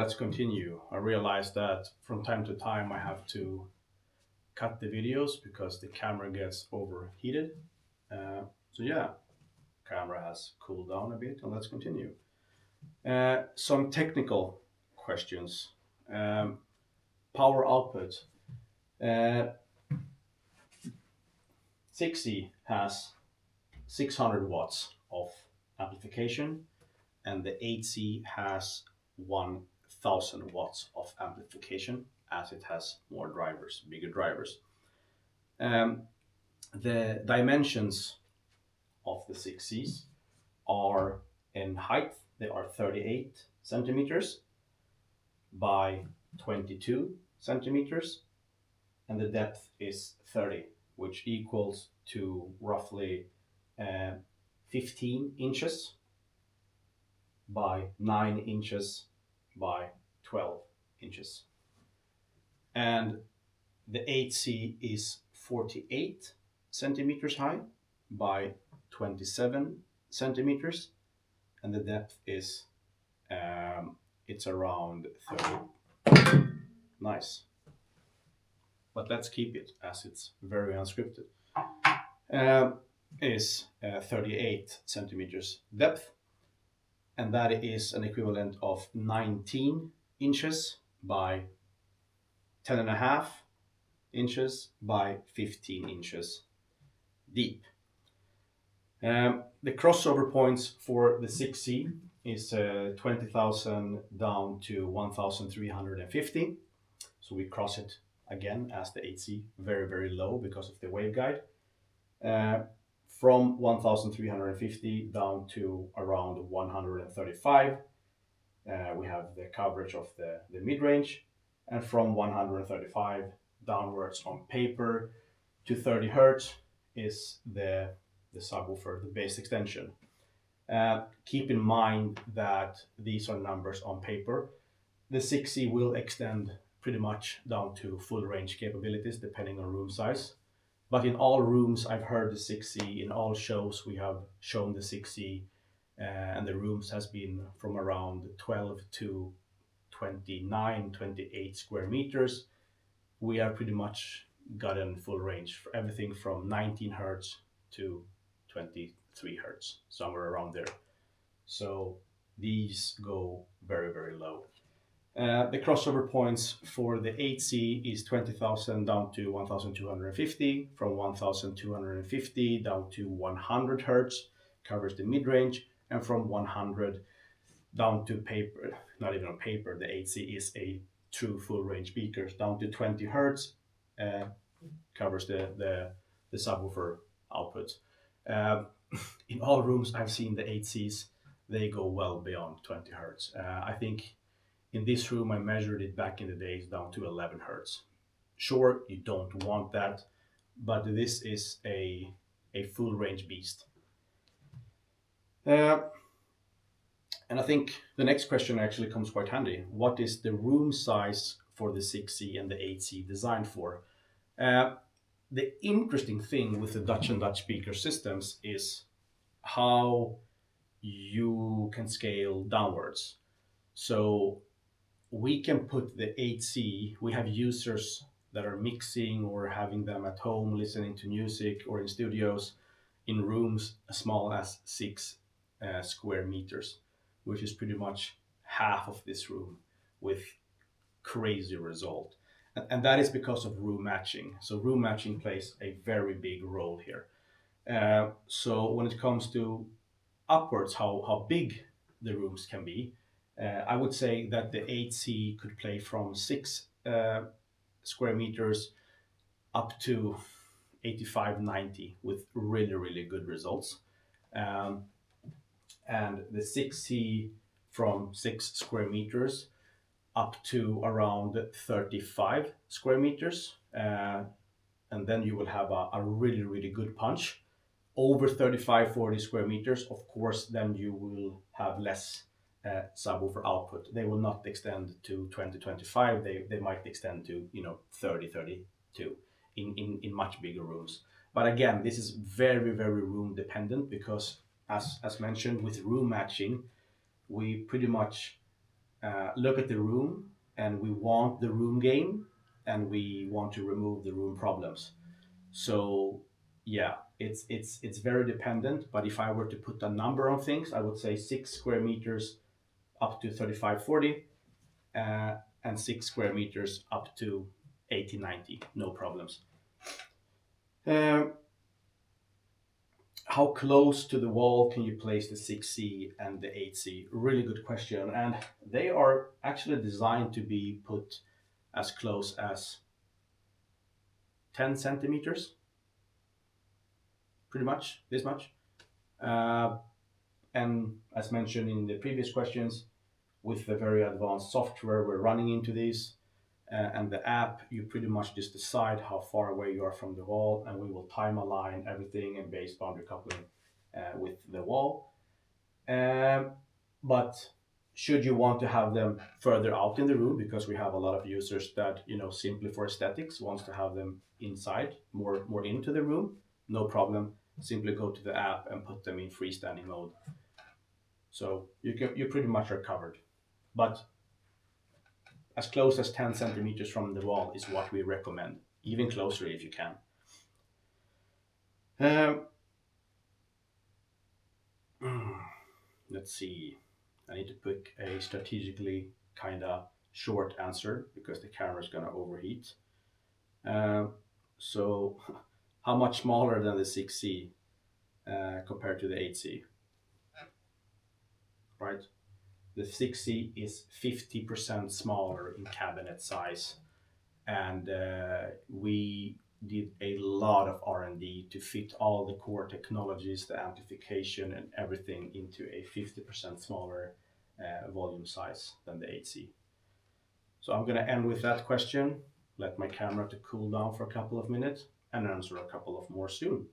let's continue. I realize that from time to time I have to cut the videos because the camera gets overheated. So camera has cooled down a bit, and let's continue. Some technical questions. Um, Power output. Uh, 6E has 600 watts of amplification, and the 8C has 1000 watts of amplification as it has more drivers, bigger drivers. Um, the dimensions of the 6Cs are in height, they are 38 centimeters by 22 centimeters, and the depth is 30, which equals to roughly uh, 15 inches by 9 inches by 12 inches. And the 8C is 48 centimeters high by 27 centimeters, and the depth is it's around 30. Nice. But let's keep it as it's very unscripted. Um, is 38 centimeters depth, and that is an equivalent of 19 inches by 10.5 inches by 15 inches deep. The crossover points for the 6C is 20,000 down to 1,350. So we cross it again as the 8C, very, very low because of the waveguide. From 1,350 down to around 135, we have the coverage of the mid-range. And from 135 downwards on paper to 30 hertz is the subwoofer, the bass extension. Keep in mind that these are numbers on paper. The 6C will extend pretty much down to full range capabilities depending on room size. But in all rooms, I've heard the 6C. In all shows, we have shown the 6C, and the rooms has been from around 12 to 29, 28 square meters. We have pretty much gotten full range for everything from 19 hertz to 23 hertz, somewhere around there. So these go very, very low. The crossover points for the 8C is 20,000 down to 1,250, from 1,250 down to 100 hertz, covers the mid range, and from 100 down to paper, not even on paper, the 8C is a true full range speaker, down to 20 hertz, uh, covers the subwoofer output. Um, in all rooms I've seen the 8Cs, they go well beyond 20 hertz. I think in this room, I measured it back in the days down to 11 hertz. Sure, you don't want that, but this is a full range beast. Uh, and I think the next question actually comes quite handy. What is the room size for the 6C and the 8C designed for? Uh, the interesting thing with the Dutch and Dutch speaker systems is how you can scale downwards. So we can put the 8C, we have users that are mixing or having them at home listening to music or in studios in rooms as small as 6 square meters, which is pretty much half of this room with crazy result. And that is because of room matching. So room matching plays a very big role here. So when it comes to upwards, how big the rooms can be, I would say that the 8C could play from 6 square meters up to 85, 90 with really, really good results. Um, and the 6C from 6 square meters up to around 35 square meters. And then you will have a really, really good punch. Over 35, 40 square meters, of course, then you will have less subwoofer output. They will not extend to 20, 25. They might extend to 30, 32 in much bigger rooms. But again, this is very, very room dependent because as mentioned with room matching, we pretty much look at the room, and we want the room game, and we want to remove the room problems. So yeah, it's very dependent. But if I were to put a number on things, I would say 6 square meters up to 35, 40, and 6 square meters up to 80, 90, no problems. Um, how close to the wall can you place the 6C and the 8C? Really good question. And they are actually designed to be put as close as 10 centimeters, pretty much this much. Uh, and as mentioned in the previous questions, with the very advanced software we're running into these and the app, you pretty much just decide how far away you are from the wall, and we will time align everything and base boundary coupling with the wall. Um, but should you want to have them further out in the room, because we have a lot of users that simply for aesthetics wants to have them inside, more into the room, no problem. Simply go to the app and put them in freestanding mode. So you pretty much are covered. But as close as 10 centimeters from the wall is what we recommend, even closer if you can. Um, let's see. I need to pick a strategically kind of short answer because the camera is going to overheat. Um, so, how much smaller than the 6C compared to the 8C, right? The 6C is 50% smaller in cabinet size, and we did a lot of R&D to fit all the core technologies, the amplification and everything into a 50% smaller volume size than the 8C. So I'm going to end with that question, let my camera to cool down for a couple of minutes, and answer a couple of more soon.